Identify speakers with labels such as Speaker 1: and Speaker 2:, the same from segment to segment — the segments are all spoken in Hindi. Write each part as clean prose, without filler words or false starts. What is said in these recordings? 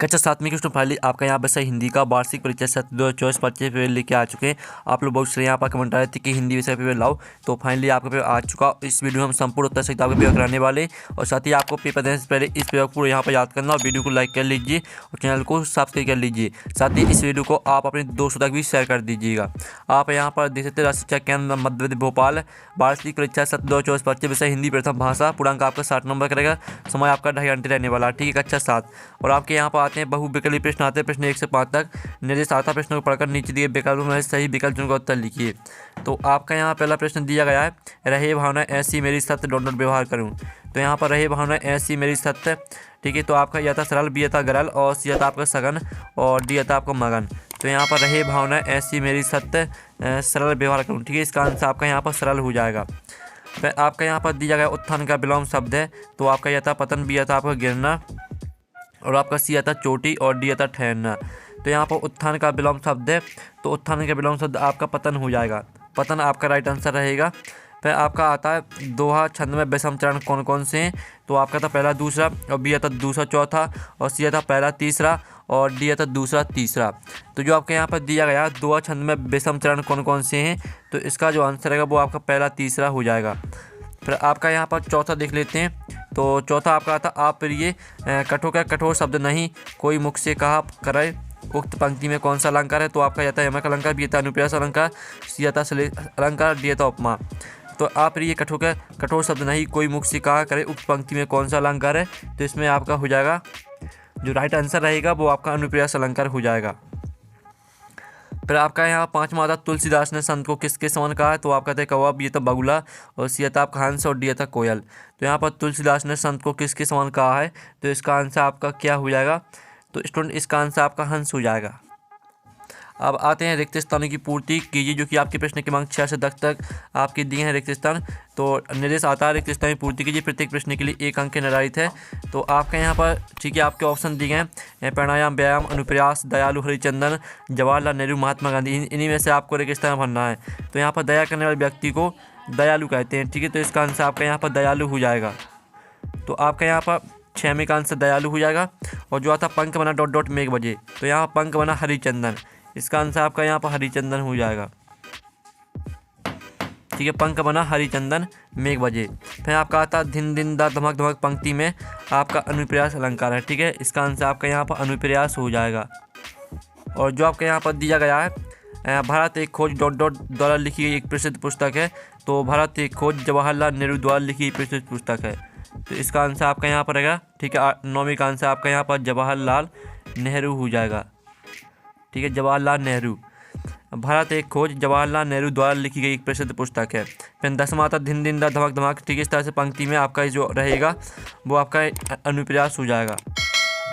Speaker 1: कक्षा 7वीं की स्टूडेंट फाइनली आपका यहाँ पर सही हिंदी का वार्षिक परीक्षा सत्र 2024 परिचय पेपर लेके आ चुके हैं। आप लोग बहुत सारे यहाँ पर कमेंट आ रहे थे कि हिंदी विषय पेपर लाओ, तो फाइनली आपका पेपर आ चुका। इस वीडियो में हम संपूर्ण उत्तर सहित आपका पेपर कराने वाले और साथ ही आपको पेपर देने से पहले इस पेपर को यहाँ पर याद करना और वीडियो को लाइक कर लीजिए और चैनल को सब्सक्राइब कर लीजिए। साथ ही इस वीडियो को आप अपने दोस्तों तक भी शेयर कर दीजिएगा। आप यहाँ पर देख सकते हैं राष्ट्रीय शिक्षा केंद्र मध्य प्रदेश भोपाल वार्षिक परीक्षा सत्र 2024 परिचय विषय हिंदी प्रथम भाषा, पूर्णांक आपका 60 नंबर करेगा। समय आपका 2.5 घंटे रहने वाला, ठीक है, कक्षा 7। और आपके यहाँ पर आते हैं बहुविकल्पी प्रश्न आते हैं, प्रश्न 1 से 5 तक। निर्देश आता प्रश्न को पढ़कर नीचे दिए विकल्पों में सही विकल्प चुनकर उत्तर लिखिए। तो आपका यहाँ पहला प्रश्न दिया गया है, रहे भावना ऐसी मेरी सत्य डॉट डॉट व्यवहार करूँ। तो यहाँ पर रहे भावना ऐसी मेरी सत्य, ठीक है। तो आपका यह था सरल, बी था गरल और सी था आपका सघन और डी था आपका मगन। तो यहाँ पर रहे भावना ऐसी मेरी सत्य सरल व्यवहार करूँ, ठीक है। इसका आंसर आपका यहाँ पर सरल हो जाएगा। फिर आपका यहाँ पर दिया गया उत्थान का विलोम शब्द है, तो आपका यह था पतन, बी था आपका गिरना और आपका सी आता चोटी और डी आता ठहरना। तो यहाँ पर उत्थान का विलोम शब्द है, तो उत्थान का विलोम शब्द आपका पतन हो जाएगा। पतन आपका राइट आंसर रहेगा। फिर आपका आता है दोहा छंद में विषम चरण कौन कौन से हैं। तो आपका था पहला दूसरा और बी आता दूसरा चौथा और सी आता पहला तीसरा और डी आता दूसरा तीसरा। तो जो आपके यहाँ पर दिया गया दोहा छंद में विषम चरण कौन कौन से हैं, तो इसका जो आंसर रहेगा वो आपका पहला तीसरा हो जाएगा। फिर आपका यहाँ पर चौथा देख लेते हैं। तो चौथा आपका आता आप प्रिय कठोर का कठोर शब्द नहीं कोई मुख से कहा करे, उक्त पंक्ति में कौन सा अलंकार है। तो आपका यथा यमक अलंकार, बी यथा अनुप्रास अलंकार, सी यथा अलंकार, डी यथा उपमा। तो आप प्रिय कठोर का कठोर शब्द नहीं कोई मुख से कहा करे, उक्त पंक्ति में कौन सा अलंकार है। तो इसमें आपका हो जाएगा जो राइट आंसर रहेगा वो आपका अनुप्रास अलंकार हो जाएगा। फिर आपका यहाँ पांचवा आता तुलसीदास ने संत को किसके समान कहा है। तो आपका था कौवा, बी था बगुला और सी था आपका हंस और डी था कोयल। तो यहाँ पर तुलसीदास ने संत को किसके समान कहा है, तो इसका आंसर आपका क्या हो जाएगा। तो स्टूडेंट इसका आंसर आपका हंस हो जाएगा। अब आते हैं रिक्त स्थानों की पूर्ति कीजिए, जो कि आपके प्रश्न क्रमांक 6 से 10 तक आपके दिए हैं रिक्त स्थान। तो निर्देश आता है रिक्त स्थान की पूर्ति कीजिए, प्रत्येक प्रश्न के लिए 1 अंक निर्धारित है। तो आपका यहाँ पर ठीक है आपके ऑप्शन दिए हैं प्राणायाम, व्यायाम, अनुप्रयास, दयालु, हरिचंदन, जवाहरलाल नेहरू, महात्मा गांधी। इन्हीं में से आपको रिक्त स्थान भरना है। तो यहाँ पर दया करने वाले व्यक्ति को दयालु कहते हैं, ठीक है। तो इसका आंसर आपका यहाँ पर दयालु हो जाएगा। तो आपका यहाँ पर 6वें का आंसर दयालु हो जाएगा। और जो आता पंख बना डॉट डॉट मेघ बजे, तो यहाँ पंख बना हरिचंदन, इसका आंसर आपका यहाँ पर हरिचंदन हो जाएगा, ठीक है। पंख बना हरिचंदन मेघ बजे। फिर आपका आता धिन दिन दा धमक धमक पंक्ति में आपका अनुप्रयास अलंकार है, ठीक है। इसका आंसर आपका यहाँ पर अनुप्रयास हो जाएगा। और जो आपके यहाँ पर दिया गया है भारत एक खोज डॉट डॉट द्वारा लिखी गई एक प्रसिद्ध पुस्तक है। तो भारत एक खोज जवाहरलाल नेहरू द्वारा लिखी गई प्रसिद्ध पुस्तक है। तो इसका आंसर आपका यहाँ पर रहेगा, ठीक है। 9वीं का आंसर आपका यहाँ पर जवाहरलाल नेहरू हो जाएगा, ठीक है। जवाहरलाल नेहरू, भारत एक खोज जवाहरलाल नेहरू द्वारा लिखी गई एक प्रसिद्ध पुस्तक है। फिर 10वां आता धिन दिन दा धमक धमक, ठीक है। इस तरह से पंक्ति में आपका जो रहेगा वो आपका अनुप्रयास हो जाएगा,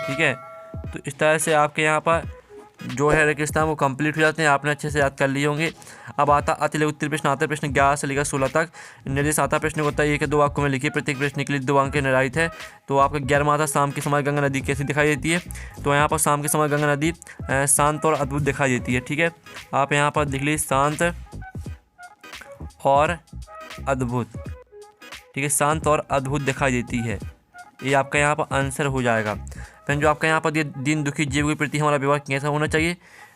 Speaker 1: ठीक है। तो इस तरह से आपके यहाँ पर जो है रिक्त वो कंप्लीट हो जाते हैं, आपने अच्छे से याद कर लिए होंगे। अब आता अति लघु उत्तरीय प्रश्न आता है, प्रश्न 11 से लेकर 16 तक। निर्देश आता प्रश्न को होता है 1 या 2 वाक्यों में लिखिए, प्रत्येक प्रश्न के लिए 2 अंक निर्धारित है। तो आपका 11वां आता शाम के समय गंगा नदी कैसी दिखाई देती है। तो यहाँ पर शाम के समय गंगा नदी शांत और अद्भुत दिखाई देती है, ठीक है। आप यहाँ पर देख लीजिए शांत और अद्भुत, ठीक है। शांत और अद्भुत दिखाई देती है, ये आपका यहाँ पर आंसर हो जाएगा। फिर जो आपका यहाँ पर दीन दुखी जीवों के प्रति हमारा व्यवहार कैसा होना चाहिए।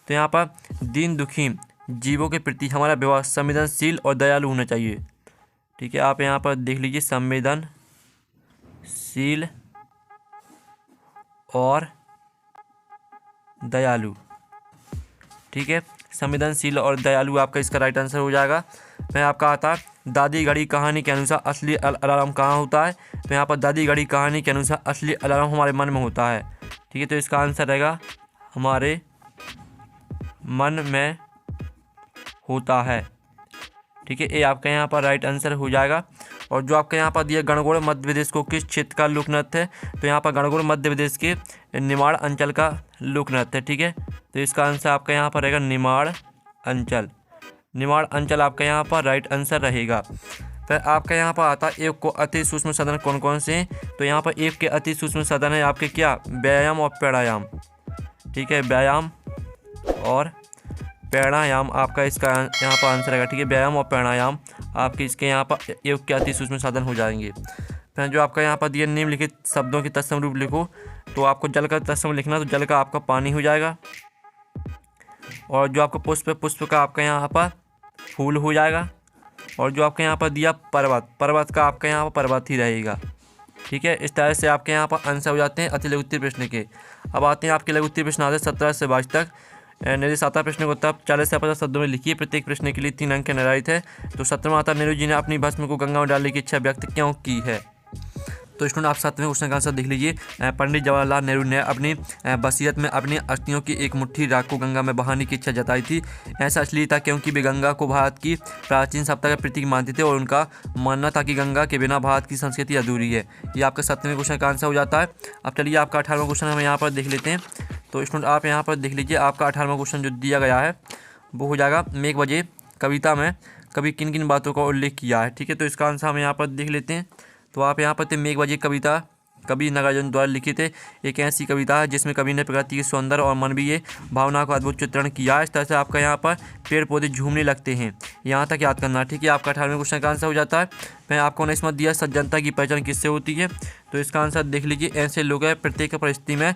Speaker 1: तो यहाँ पर दीन दुखी जीवों के प्रति हमारा व्यवहार संवेदनशील और दयालु होना चाहिए, ठीक है। आप यहाँ पर देख लीजिए संवेदनशील और दयालु, ठीक है। संवेदनशील और दयालु आपका इसका राइट आंसर हो जाएगा। फिर आपका आता है दादी घड़ी कहानी के अनुसार असली अलार्म कहाँ होता है। तो यहाँ पर दादी घड़ी कहानी के अनुसार असली अलार्म हमारे मन में होता है, ठीक है। तो इसका आंसर रहेगा हमारे मन में होता है, ठीक है। ये आपका यहाँ पर राइट आंसर हो जाएगा। और जो आपके यहाँ पर दिया गणगौर मध्य प्रदेश को किस क्षेत्र का लोक नृत्य है। तो यहाँ पर गणगौर मध्य प्रदेश के निमाड़ अंचल का लोक नृत्य है, ठीक है। तो इसका आंसर आपका यहाँ पर रहेगा निमाड़ अंचल। निमाड़ अंचल आपका यहाँ पर राइट आंसर रहेगा। फिर आपका यहाँ पर आता है एक को अति सूक्ष्म साधन कौन कौन से हैं। तो यहाँ पर एक के अति सूक्ष्म साधन है आपके क्या, व्यायाम और प्राणायाम, ठीक है। व्यायाम और प्राणायाम आपका इसका यहाँ पर आंसर रहेगा, ठीक है। व्यायाम और प्राणायाम आपके इसके यहाँ पर योग के अति सूक्ष्म साधन हो जाएंगे। फिर जो आपका यहाँ पर दिया निम्नलिखित शब्दों की तत्सम रूप लिखो। तो आपको जल का तत्सम लिखना, तो जल का आपका पानी हो जाएगा। और जो आपका पुष्प, पुष्प का आपका यहाँ पर फूल हो जाएगा। और जो आपके यहाँ पर दिया पर्वत, पर्वत का आपका यहाँ पर पर्वत ही रहेगा। ठीक है, इस तरह से आपके यहाँ पर आंसर हो जाते हैं अति लघु उत्तरीय प्रश्न के। अब आते हैं आपके लघु उत्तरीय प्रश्न आते हैं 17 से 22 तक। निर्दिष्ट 7 प्रश्न को उत्तर 40 से 50 शब्दों में लिखिए। प्रत्येक प्रश्न के लिए 3 अंक निर्धारित है। तो 17वां आता नेहरू जी ने अपनी भस्म को गंगा में डालने की इच्छा व्यक्त क्यों की है। तो स्टूडेंट आप 7वें क्वेश्चन का आंसर देख लीजिए। पंडित जवाहरलाल नेहरू ने अपनी वसीयत में अपनी अस्थियों की एक मुट्ठी राख को गंगा में बहाने की इच्छा जताई थी। ऐसा इसलिए था क्योंकि वे गंगा को भारत की प्राचीन सभ्यता का प्रतीक मानते थे और उनका मानना था कि गंगा के बिना भारत की संस्कृति अधूरी है। ये आपका 7वें क्वेश्चन का आंसर हो जाता है। अब चलिए आपका 18वां क्वेश्चन हम यहाँ पर देख लेते हैं। तो स्टूडेंट आप यहाँ पर देख लीजिए, आपका 18वां क्वेश्चन जो दिया गया है वो हो जाएगा, मेघ बजे कविता में कभी किन किन बातों का उल्लेख किया है। ठीक है, तो इसका आंसर हम यहाँ पर देख लेते हैं। तो आप यहाँ पर मेघ बजे कविता कवि नागार्जुन द्वारा लिखित है। एक ऐसी कविता है जिसमें कवि ने प्रकृति के सौंदर्य और मानवीय भावना का अद्भुत चित्रण किया है। इस तरह से आपका यहाँ पर पेड़ पौधे झूमने लगते हैं, यहाँ तक याद करना। ठीक है, आपका 18वें क्वेश्चन का आंसर हो जाता है। मैं आपको 19वां दिया, सज्जनता की पहचान किससे होती है। तो इसका आंसर देख लीजिए, ऐसे लोग हैं प्रत्येक परिस्थिति में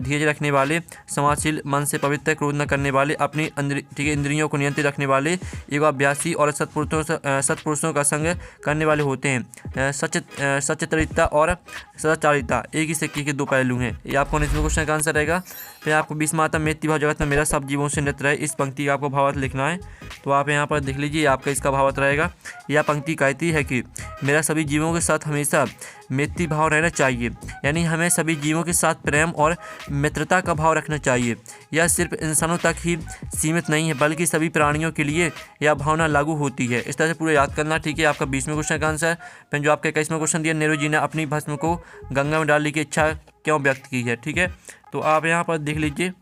Speaker 1: धीरज रखने वाले, समाजशील, मन से पवित्र, क्रोध न करने वाले, अपनी ठीक है इंद्रियों को नियंत्रित रखने वाले, एवं अभ्यासी और सत्पुरुषों का संग करने वाले होते हैं। सच्चरित्रता और सदाचारिता एक ही सिक्के के दो पहलू हैं। ये आपको 19वें क्वेश्चन का आंसर रहेगा। फिर आपको 20वां आता मैत्री भाव जगत में मेरा सब जीवों से नित्य रहे। इस पंक्ति का आपको भावार्थ लिखना है। तो आप यहाँ पर देख लीजिए, आपका इसका भावार्थ रहेगा। यह पंक्ति कहती है कि मेरा सभी जीवों के साथ हमेशा मैत्री भाव रहना चाहिए, यानी हमें सभी जीवों के साथ प्रेम और मित्रता का भाव रखना चाहिए। यह सिर्फ इंसानों तक ही सीमित नहीं है बल्कि सभी प्राणियों के लिए यह भावना लागू होती है। इस तरह से पूरा याद करना। ठीक है, आपका 20वें क्वेश्चन का आंसर। फिर जो आपका 21वां क्वेश्चन दिया, नेहरू जी ने अपनी भस्म को गंगा में डालने की इच्छा क्यों व्यक्त की है। ठीक है, तो आप यहाँ पर देख लीजिए,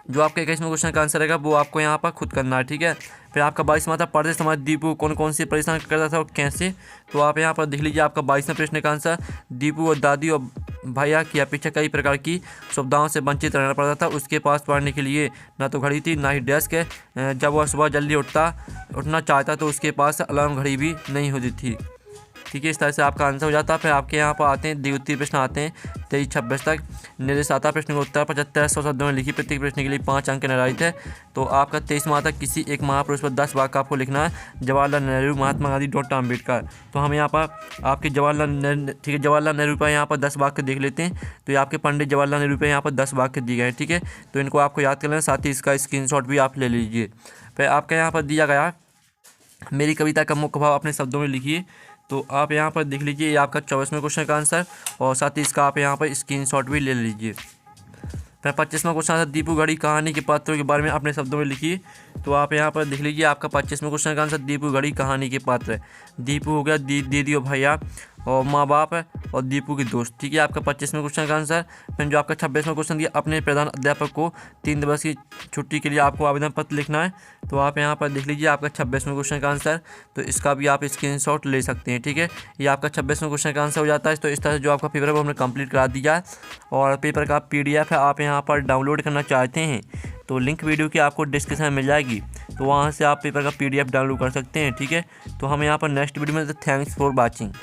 Speaker 1: जो आपका 21वें क्वेश्चन का आंसर रहेगा वो आपको यहाँ पर खुद करना है। ठीक है, फिर आपका 22वां था, पर्दे समाज दीपू कौन कौन सी परेशान करता था और कैसे। तो आप यहाँ पर देख लीजिए, आपका 22वें प्रश्न का आंसर, दीपू और दादी और भैया की अपेक्षा कई प्रकार की सुविधाओं से वंचित रहना पड़ता था। उसके पास पढ़ने के लिए ना तो घड़ी थी ना ही डेस्क है। जब वह सुबह जल्दी उठना चाहता तो उसके पास अलार्म घड़ी भी नहीं होती थी। ठीक है, इस तरह से आपका आंसर हो जाता है। फिर आपके यहाँ पर आते हैं द्वितीय प्रश्न आते हैं 23-26 तक। निर्देश आता है प्रश्न का उत्तर 75-100 शब्दों में लिखी। प्रत्येक प्रश्न के लिए 5 अंक निर्धारित है। तो आपका 23वां तक किसी एक महापुरुष पर 10 वाक्य आपको लिखना है। जवाहरलाल नेहरू, महात्मा गांधी, डॉक्टर अम्बेडकर। तो हम यहाँ पर आपके जवाहरलाल नेहरू पर यहाँ पर 10 वाक्य देख लेते हैं। तो ये आपके पंडित जवाहरलाल नेहरू पर यहाँ पर 10 वाक्य दिए गए हैं। ठीक है, तो इनको आपको याद कर लेना, साथ ही इसका स्क्रीनशॉट भी आप ले लीजिए। फिर आपके यहाँ पर दिया गया, मेरी कविता का मुख्य भाव अपने शब्दों में लिखिए। तो आप यहाँ पर देख लीजिए, ये आपका 24वें क्वेश्चन का आंसर और साथ ही इसका आप यहाँ पर स्क्रीनशॉट भी ले लीजिए। फिर 25वां क्वेश्चन आंसर, दीपू घड़ी कहानी के पात्रों के बारे में अपने शब्दों में लिखिए। तो आप यहाँ पर देख लीजिए, आपका 25वें क्वेश्चन का आंसर दीपू घड़ी कहानी के पात्र। दीपू हो गया दीदी और भैया और माँ बाप और दीपू के दोस्त। ठीक है, आपका 25वें क्वेश्चन का आंसर। फिर जो आपका 26वां क्वेश्चन दिया, अपने प्रधान अध्यापक को 3 दिवस की छुट्टी के लिए आपको आवेदन पत्र लिखना है। तो आप यहाँ पर देख लीजिए, आपका 26वें क्वेश्चन का आंसर। तो इसका भी आप स्क्रीनशॉट ले सकते हैं। ठीक है, ये आपका 26वें क्वेश्चन का आंसर हो जाता है। तो इस तरह से जो आपका पेपर है वो हमने कंप्लीट करा दिया है और पेपर का PDF है आप यहाँ पर डाउनलोड करना चाहते हैं तो लिंक वीडियो की आपको डिस्क्रिप्शन में मिल जाएगी। तो वहाँ से आप पेपर का PDF डाउनलोड कर सकते हैं। ठीक है, तो हम यहाँ पर नेक्स्ट वीडियो में, थैंक्स फॉर वॉचिंग।